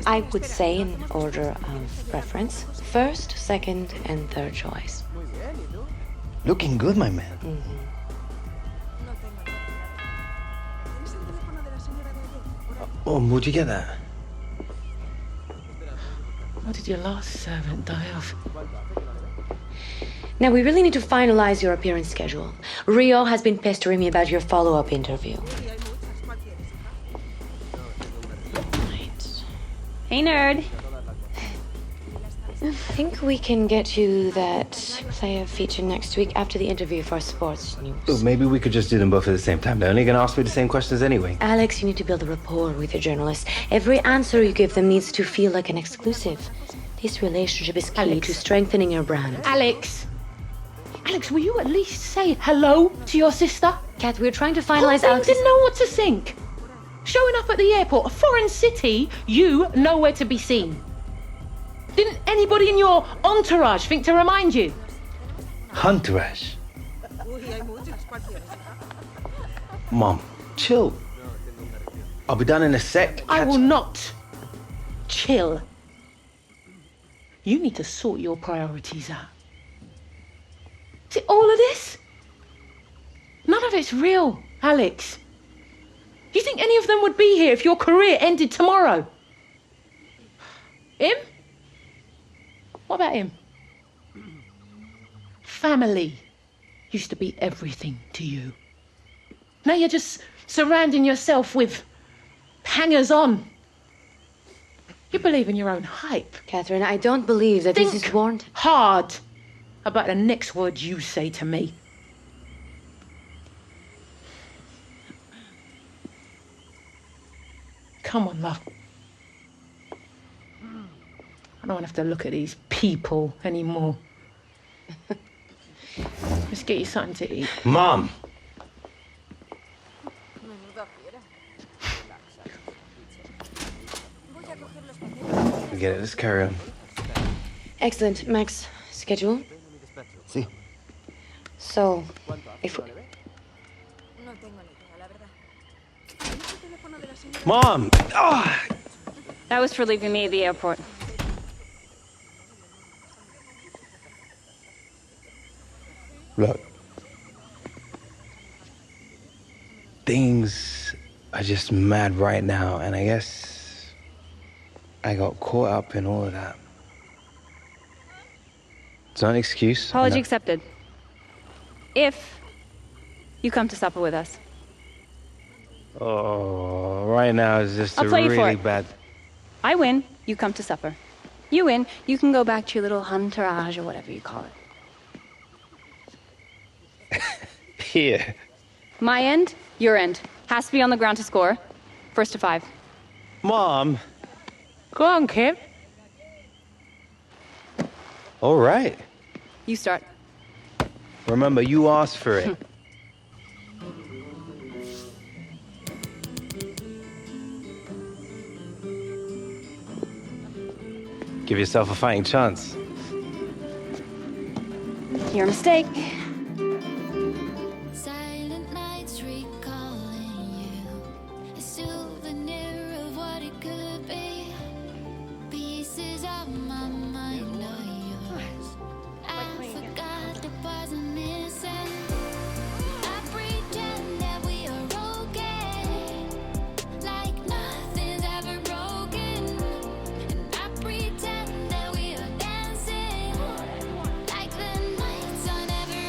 I would say in order of preference. First, second, and third choice. Looking good, my man. Oh, where'd you get that? What did your last servant die of? Now, we really need to finalize your appearance schedule. Rio has been pestering me about your follow-up interview. Right. Hey, nerd. I think we can get you that player feature next week after the interview for sports news. Oh, maybe we could just do them both at the same time. They're only going to ask me the same questions anyway. Alex, you need to build a rapport with your journalists. Every answer you give them needs to feel like an exclusive. This relationship is key to strengthening your brand. Alex! Alex, will you at least say hello to your sister? Kat, we're trying to finalize Alex Alex's... didn't know what to think. Showing up at the airport, a foreign city, you nowhere to be seen. Didn't anybody in your entourage think to remind you? Entourage. Mom, chill. I'll be done in a sec. I will not chill. You need to sort your priorities out. See, all of this? None of it's real, Alex. Do you think any of them would be here if your career ended tomorrow? Him? What about him? Family used to be everything to you. Now you're just surrounding yourself with hangers-on. You believe in your own hype. Catherine, I don't believe that this is warranted. Hard about the next word you say to me. Come on, love. I don't have to look at these people anymore. Let's get you something to eat. Mom! Forget it, let's carry on. Excellent. Max, schedule? See? So, if we... Mom! Oh! That was for leaving me at the airport. Look. Things are just mad right now, and I guess I got caught up in all of that. It's not an excuse. Apology accepted. If you come to supper with us. Oh, right now is just I'll a play you for really it. bad... I win, you come to supper. You win, you can go back to your little entourage or whatever you call it. Here. My end, your end. Has to be on the ground to score. First to 5. Mom! Go on, Kim. All right. You start. Remember, you asked for it. Give yourself a fighting chance. Your mistake. Silent nights recalling you, a souvenir of what it could be. Pieces of my mind are yours. I forgot the parts I'm missing. I pretend that we are okay, like nothing's ever broken. And I pretend that we are dancing, like the nights are never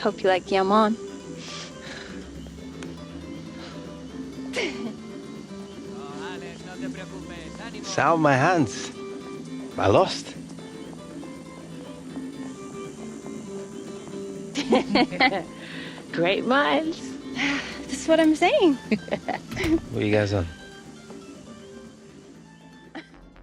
Hope you like jamon. It's out of my hands. I lost. Great minds. That's what I'm saying. What are you guys on?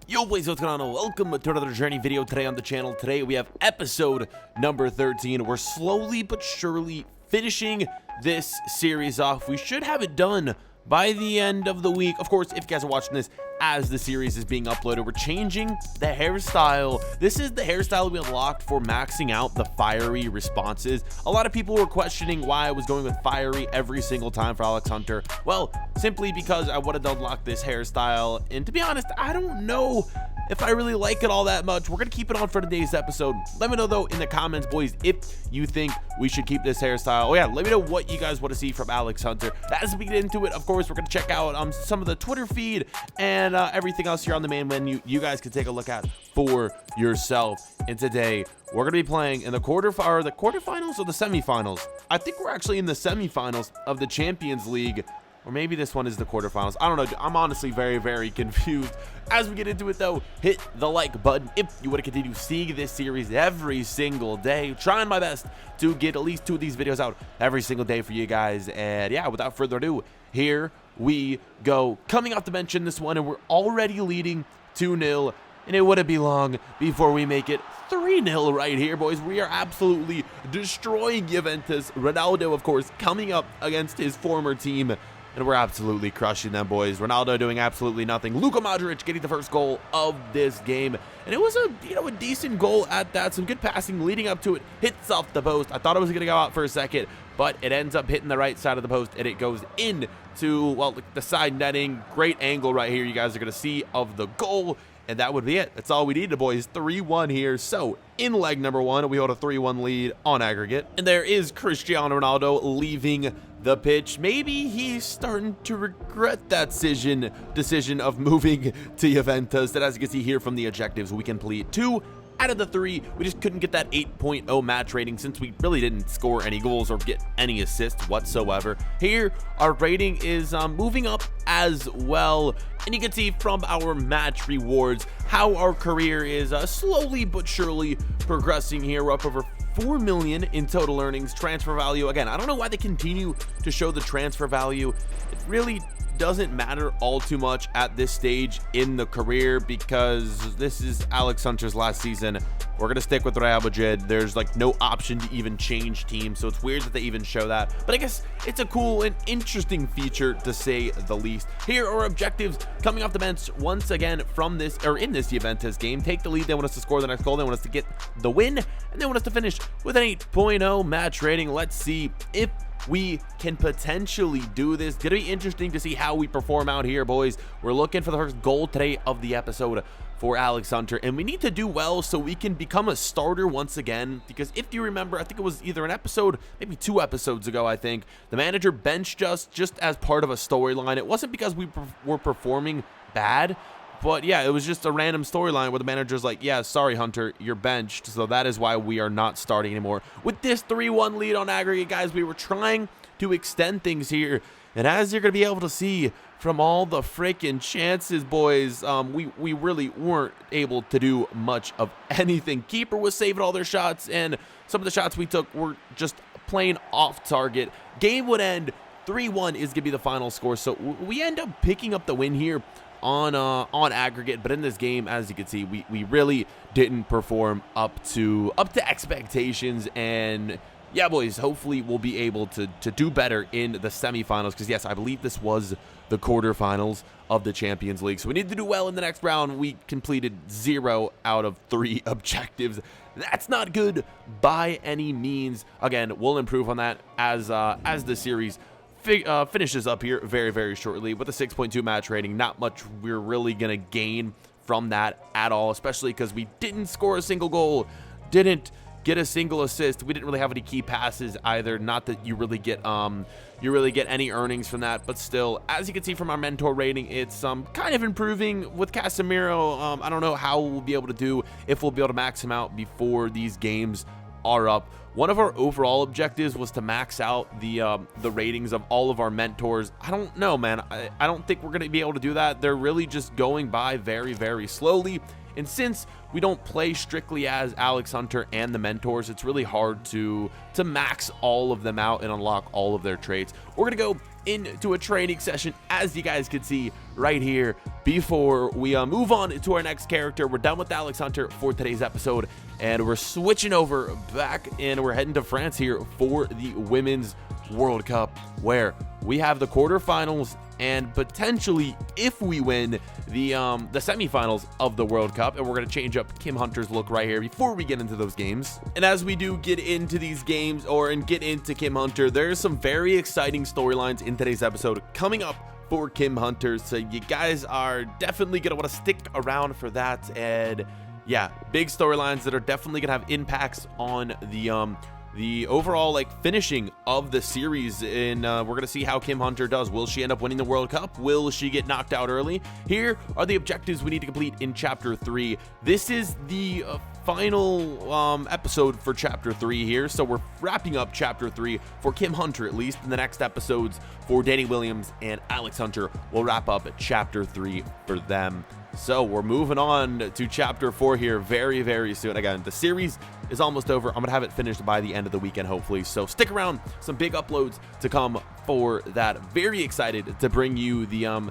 Yo boys, what's going on? Welcome to another Journey video today on the channel. Today we have episode number 13. We're slowly but surely finishing this series off. We should have it done by the end of the week. Of course, if you guys are watching this as the series is being uploaded, we're changing the hairstyle. This is the hairstyle we unlocked for maxing out the fiery responses. A lot of people were questioning why I was going with fiery every single time for Alex Hunter. Well, simply because I wanted to unlock this hairstyle, and to be honest, I don't know if I really like it all that much. We're gonna keep it on for today's episode. Let me know though in the comments, boys, if you think we should keep this hairstyle. Oh yeah, let me know what you guys want to see from Alex Hunter. As we get into it, of course, we're gonna check out some of the Twitter feed and everything else here on the main menu. You guys can take a look at for yourself. And today we're gonna be playing in the quarterfinals or the semifinals. I think we're actually in the semifinals of the Champions League. Or maybe this one is the quarterfinals. I don't know. I'm honestly very, very confused. As we get into it, though, hit the like button if you want to continue seeing this series every single day. Trying my best to get at least 2 of these videos out every single day for you guys. And yeah, without further ado, here we go. Coming off the bench in this one, and we're already leading 2-0. And it wouldn't be long before we make it 3-0 right here, boys. We are absolutely destroying Juventus. Ronaldo, of course, coming up against his former team. And we're absolutely crushing them, boys. Ronaldo doing absolutely nothing. Luka Modric getting the first goal of this game. And it was a decent goal at that. Some good passing leading up to it. Hits off the post. I thought it was going to go out for a second, but it ends up hitting the right side of the post, and it goes into, well, the side netting. Great angle right here you guys are going to see of the goal. And that would be it. That's all we needed, boys. 3-1 here. So, in leg number 1, we hold a 3-1 lead on aggregate. And there is Cristiano Ronaldo leaving the pitch. Maybe he's starting to regret that decision of moving to Juventus. That, as you can see here from the objectives, we complete 2 out of the 3. We just couldn't get that 8.0 match rating since we really didn't score any goals or get any assists whatsoever. Here, our rating is moving up as well. And you can see from our match rewards how our career is slowly but surely progressing here. We're up over 4 million in total earnings. Transfer value, again, I don't know why they continue to show the transfer value. It really doesn't matter all too much at this stage in the career because this is Alex Hunter's last season. We're going to stick with JARRADHD. There's like no option to even change teams, so it's weird that they even show that. But I guess it's a cool and interesting feature to say the least. Here are objectives coming off the bench once again from this, or in this Juventus game. Take the lead. They want us to score the next goal. They want us to get the win, and they want us to finish with an 8.0 match rating. Let's see if we can potentially do this. Gonna be interesting to see how we perform out here, boys. We're looking for the first goal today of the episode for Alex Hunter, and we need to do well so we can become a starter once again, because if you remember, I think it was either an episode, maybe 2 episodes ago, I think, the manager benched us just as part of a storyline. It wasn't because we were performing bad, but yeah, it was just a random storyline where the manager's like, yeah, sorry, Hunter, you're benched. So that is why we are not starting anymore. With this 3-1 lead on aggregate, guys, we were trying to extend things here. And as you're going to be able to see from all the freaking chances, boys, we really weren't able to do much of anything. Keeper was saving all their shots, and some of the shots we took were just plain off target. Game would end 3-1 is going to be the final score. So we end up picking up the win here on aggregate, but in this game, as you can see, we really didn't perform up to expectations. And yeah, boys, hopefully we'll be able to do better in the semifinals, because yes, I believe this was the quarterfinals of the Champions League, so we need to do well in the next round. We completed 0 out of 3 objectives. That's not good by any means. Again, we'll improve on that as the series finishes up here very, very shortly. With a 6.2 match rating, not much we're really gonna gain from that at all, especially because we didn't score a single goal, didn't get a single assist. We didn't really have any key passes either. Not that you really get any earnings from that, but still, as you can see from our mentor rating, it's kind of improving with Casemiro. I don't know how we'll be able to do, if we'll be able to max him out before these games are up. One of our overall objectives was to max out the ratings of all of our mentors. I don't know, man. I don't think we're going to be able to do that. They're really just going by very, very slowly. And since we don't play strictly as Alex Hunter and the mentors, it's really hard to max all of them out and unlock all of their traits. We're going to go into a training session, as you guys can see right here, before we move on to our next character. We're done with Alex Hunter for today's episode, and we're switching over back, and we're heading to France here for the Women's World Cup, where we have the quarterfinals and potentially, if we win, the semifinals of the World Cup. And we're going to change up Kim Hunter's look right here before we get into those games. And as we do get into these games and get into Kim Hunter, there's some very exciting storylines in today's episode coming up for Kim Hunter, so you guys are definitely going to want to stick around for that. And yeah, big storylines that are definitely going to have impacts on the overall finishing of the series. And we're gonna see how Kim Hunter does. Will she end up winning the World Cup? Will she get knocked out early? Here are the objectives we need to complete in chapter 3. This is the final episode for chapter 3 here, so we're wrapping up chapter 3 for Kim Hunter, at least. In the next episodes for Danny Williams and Alex Hunter, we'll wrap up chapter 3 for them. So we're moving on to chapter 4 here very, very soon. Again, the series is almost over. I'm gonna have it finished by the end of the weekend, hopefully, so stick around. Some big uploads to come for that. Very excited to bring you the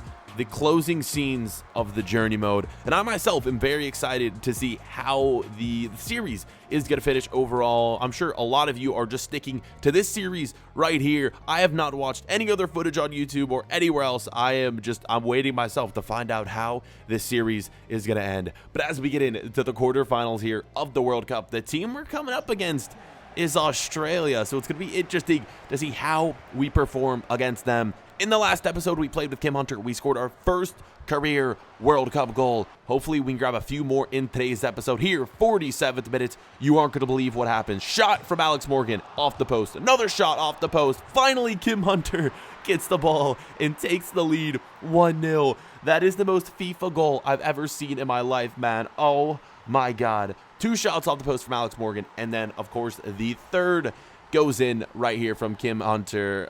closing scenes of the journey mode, and I myself am very excited to see how the series is going to finish overall. I'm sure a lot of you are just sticking to this series right here. I have not watched any other footage on YouTube or anywhere else. I'm waiting myself to find out how this series is going to end. But as we get into the quarterfinals here of the World Cup, the team we're coming up against is Australia, so it's going to be interesting to see how we perform against them. In the last episode we played with Kim Hunter, we scored our first career World Cup goal. Hopefully we can grab a few more in today's episode. Here, 47th minute, you aren't going to believe what happens. Shot from Alex Morgan off the post. Another shot off the post. Finally, Kim Hunter gets the ball and takes the lead 1-0. That is the most FIFA goal I've ever seen in my life, man. Oh my God. 2 shots off the post from Alex Morgan, and then, of course, the third goes in right here from Kim Hunter.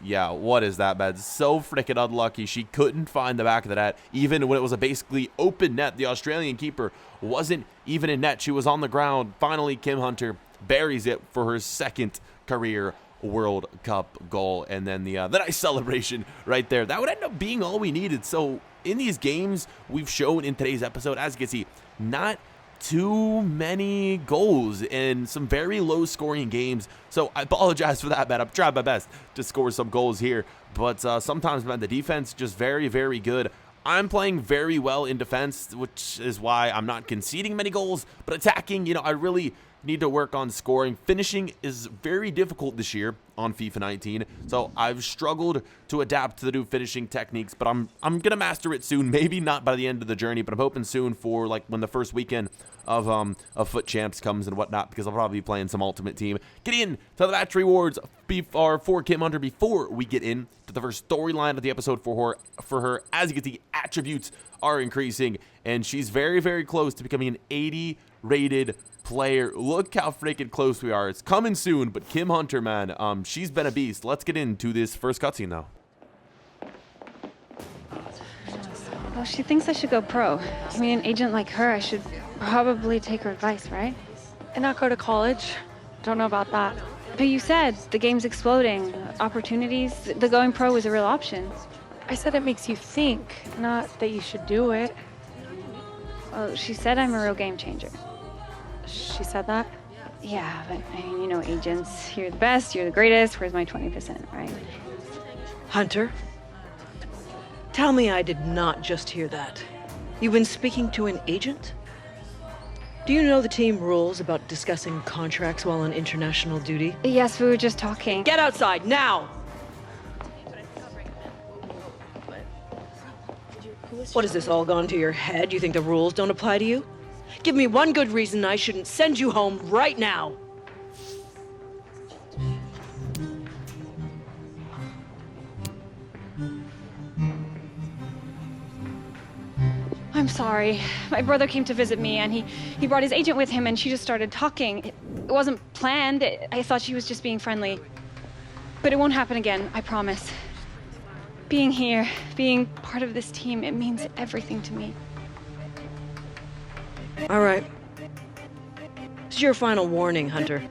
Yeah, what is that, man? So freaking unlucky. She couldn't find the back of the net, even when it was a basically open net. The Australian keeper wasn't even in net. She was on the ground. Finally, Kim Hunter buries it for her second career World Cup goal, and then the nice celebration right there. That would end up being all we needed. So in these games we've shown in today's episode, as you can see, not too many goals and some very low scoring games, so I apologize for that, man. I'm trying my best to score some goals here, but sometimes, man, the defense just very, very good. I'm playing very well in defense, which is why I'm not conceding many goals, but attacking, I really need to work on scoring. Finishing is very difficult this year on FIFA 19, so I've struggled to adapt to the new finishing techniques, but I'm gonna master it soon. Maybe not by the end of the journey, but I'm hoping soon for when the first weekend of Foot Champs comes and whatnot, because I'll probably be playing some Ultimate Team. Getting into the match rewards for Kim Hunter before we get into the first storyline of the episode for her. As you can see, attributes are increasing, and she's very, very close to becoming an 80 rated player. Look how freaking close we are. It's coming soon, but Kim Hunter, man, she's been a beast. Let's get into this first cutscene, though. Well, she thinks I should go pro. I mean, an agent like her, I should probably take her advice, right? And not go to college? Don't know about that. But you said the game's exploding. Opportunities, the going pro is a real option. I said it makes you think, not that you should do it. Well, she said I'm a real game changer. She said that? Yeah, but I mean, agents, you're the best, you're the greatest, where's my 20%, right? Hunter, tell me I did not just hear that. You've been speaking to an agent? Do you know the team rules about discussing contracts while on international duty? Yes, we were just talking. Get outside, now! What, has this all gone to your head? You think the rules don't apply to you? Give me one good reason I shouldn't send you home right now! I'm sorry. My brother came to visit me, and he brought his agent with him, and she just started talking. It wasn't planned. I thought she was just being friendly. But it won't happen again, I promise. Being here, being part of this team, it means everything to me. All right. It's your final warning, Hunter.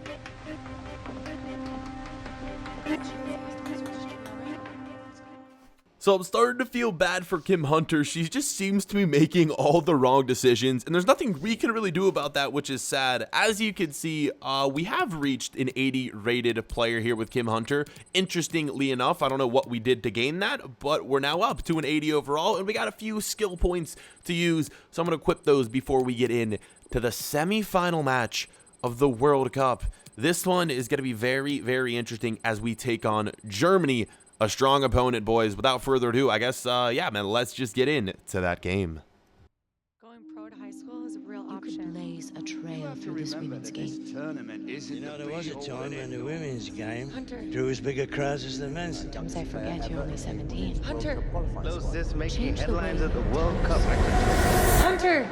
So I'm starting to feel bad for Kim Hunter. She just seems to be making all the wrong decisions, and there's nothing we can really do about that, which is sad. As you can see, we have reached an 80 rated player here with Kim Hunter. Interestingly enough, I don't know what we did to gain that, but we're now up to an 80 overall, and we got a few skill points to use, so I'm going to equip those before we get in to the semi-final match of the World Cup. This one is going to be very, very interesting as we take on Germany. A strong opponent, boys. Without further ado, I guess, yeah, man, let's just get into that game. Going pro to high school is a real You could option. blaze a trail through this women's game. You know, there was a time when the women's game Hunter. drew as big a crowds as the men's. Sometimes I forget you're only 17. Hunter! Does this making Change the headlines way at the World Cup? Hunter!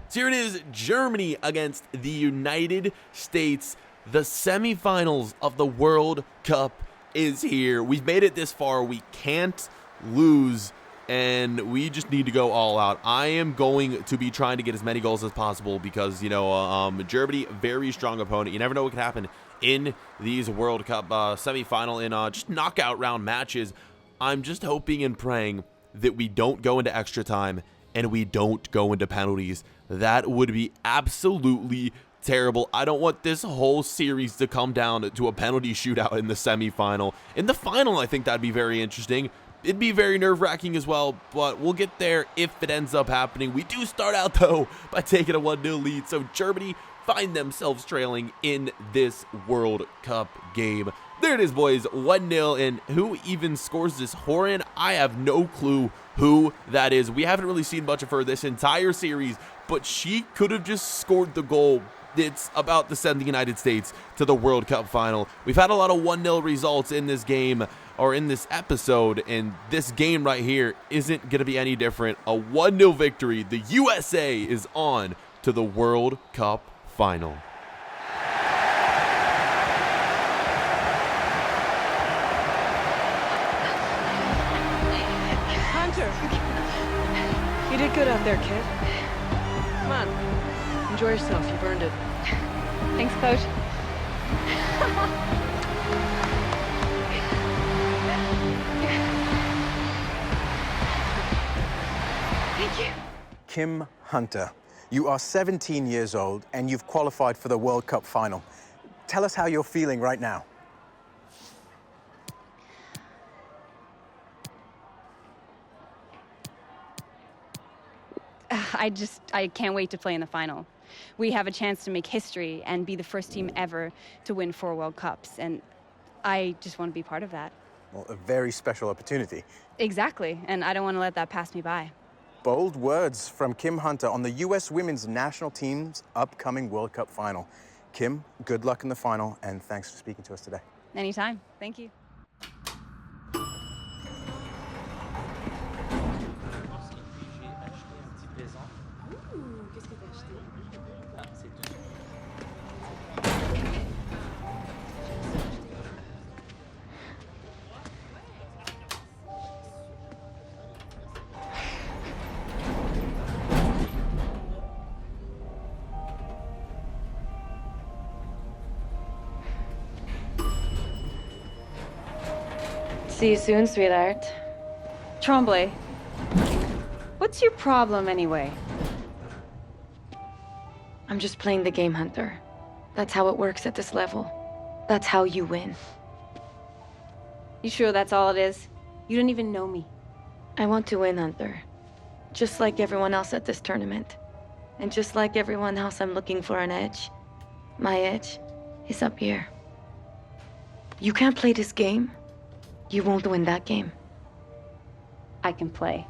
So here it is, Germany against the United States. The semifinals of the World Cup is here. We've made it this far. We can't lose, and we just need to go all out. I am going to be trying to get as many goals as possible because, you know, Germany, very strong opponent. You never know what can happen in these World Cup semifinal and just knockout round matches. I'm just hoping and praying that we don't go into extra time and we don't go into penalties. That would be absolutely terrible. I don't want this whole series to come down to a penalty shootout in the semifinal. In the final, I think that'd be very interesting. It'd be very nerve-wracking as well, but we'll get there if it ends up happening. We do start out, though, by taking a 1-0 lead, so Germany find themselves trailing in this World Cup game. There it is, boys, 1-0, and who even scores this? Horan? I have no clue who that is. We haven't really seen much of her this entire series, but she could have just scored the goal that's about to send the United States to the World Cup final. We've had a lot of 1-0 results in this game, or in this episode, and this game right here isn't going to be any different. A 1-0 victory. The USA is on to the World Cup final. Hunter! You did good out there, kid. Come on. Enjoy yourself. You've earned it. Thanks, Coach. Thank you. Kim Hunter, you are 17 years old and you've qualified for the World Cup final. Tell us how you're feeling right now. I can't wait to play in the final. We have a chance to make history and be the first team ever to win 4 World Cups, and I just want to be part of that. Well, a very special opportunity. Exactly, and I don't want to let that pass me by. Bold words from Kim Hunter on the U.S. women's national team's upcoming World Cup final. Kim, good luck in the final, and thanks for speaking to us today. Anytime. Thank you. See you soon, sweetheart. Tremblay, what's your problem anyway? I'm just playing the game, Hunter. That's how it works at this level. That's how you win. You sure that's all it is? You don't even know me. I want to win, Hunter. Just like everyone else at this tournament. And just like everyone else, I'm looking for an edge. My edge is up here. You can't play this game. You won't win that game. I can play.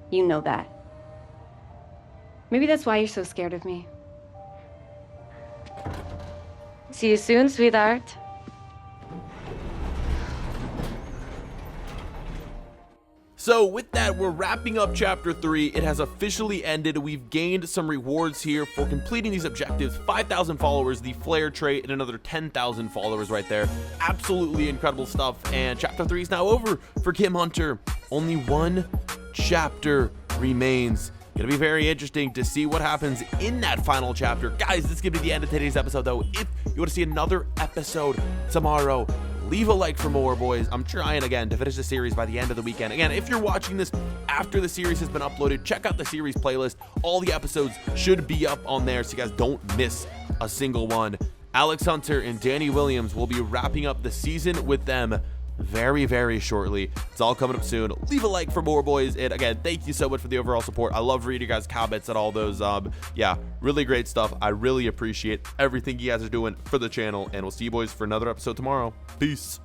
You know that. Maybe that's why you're so scared of me. See you soon, sweetheart. So with that, we're wrapping up chapter 3. It has officially ended. We've gained some rewards here for completing these objectives. 5,000 followers, the flare trait, and another 10,000 followers right there. Absolutely incredible stuff. And chapter 3 is now over for Kim Hunter. Only one chapter remains. Gonna be very interesting to see what happens in that final chapter. Guys, this is gonna be the end of today's episode though. If you want to see another episode tomorrow, leave a like for more, boys. I'm trying again to finish the series by the end of the weekend. Again, if you're watching this after the series has been uploaded, check out the series playlist. All the episodes should be up on there so you guys don't miss a single one. Alex Hunter and Danny Williams will be wrapping up the season with them very, very shortly. It's all coming up soon. Leave a like for more, boys. And again, thank you so much for the overall support. I love reading you guys' comments and all those. Yeah, really great stuff. I really appreciate everything you guys are doing for the channel. And we'll see you boys for another episode tomorrow. Peace.